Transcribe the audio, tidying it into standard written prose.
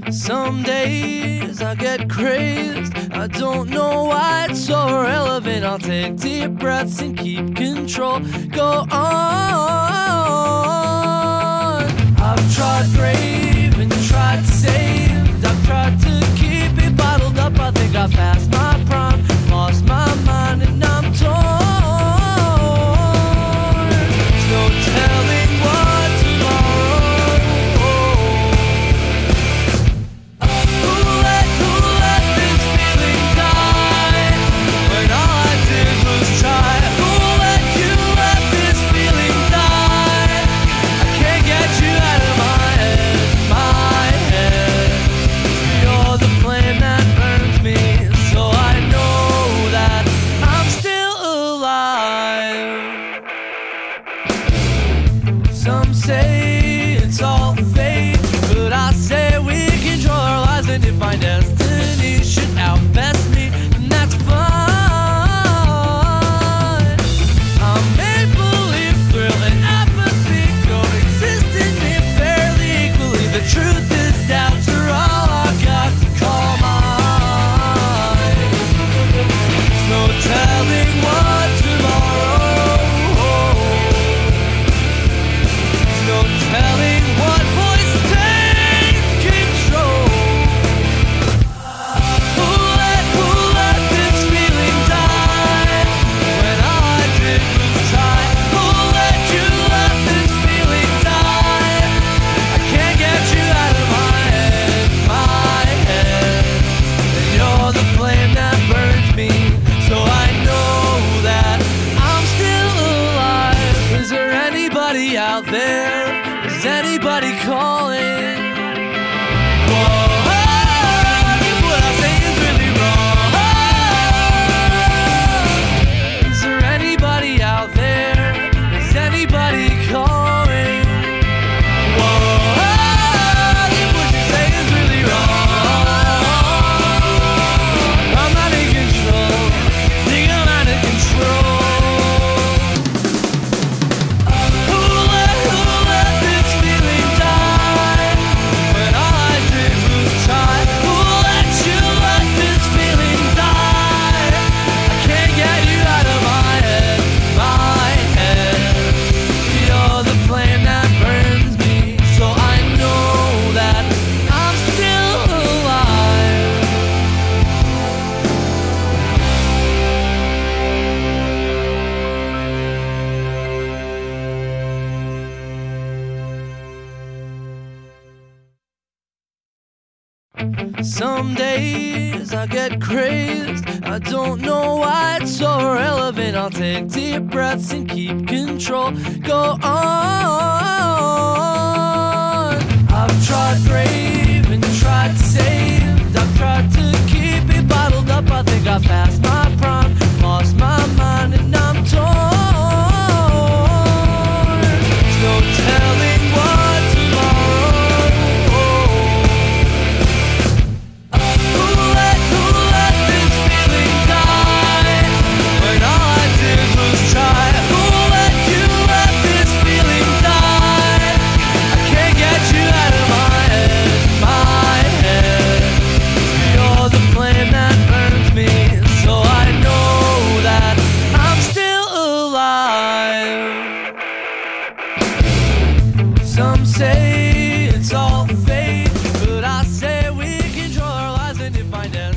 Some days I get crazed, I don't know why it's so irrelevant. I'll take deep breaths and keep control. Go on. I've tried brave and tried saved, I've tried to keep it bottled up. I think I've passed my prime, lost my mind and I'm torn. There's no telling what tomorrow. Who let this feeling die when all I did was try? Who let you let this feeling die? I can't get you out of my head. You're the flame that burns me, so I know that I'm still alive. Some say it's all fate, but I say we control our lives, and if my destiny should outbest me, then that's fine. I'm make-believe, thrill, and apathy coexisting here fairly equally. The truth is doubts are all I got to call mine. There's no telling what tomorrow holds. There's no telling what voice takes control. Who let this feeling die when all I did was try? Who let you let this feeling die? I can't get you out of my head. And you're the flame that burns me, so I know that I'm still alive. Is there anybody out there? Is anybody calling? Whoa, if what I say is really wrong. Is there anybody out there? Is anybody calling? Whoa, if what you say is really wrong. I'm not in control. Think I'm out of control. Who let this feeling die when all I did was try? Who let you let this feeling die? I can't get you out of my head. You're the flame that burns me, so I know that I'm still alive. Some days I get crazed, I don't know why it's so irrelevant. I'll take deep breaths and keep control. Go on. I've tried brave and tried saved, I've tried to keep it bottled up. I think I've passed my prime, lost my mind and I'm torn. There's no telling what tomorrow. Who let this feeling die when all I did was try? Who let you let this feeling die? I can't get you out of my head. You're the flame that burns me, so I know that I'm still alive. Some say it's all fate, but I say we control our lives, and if my destiny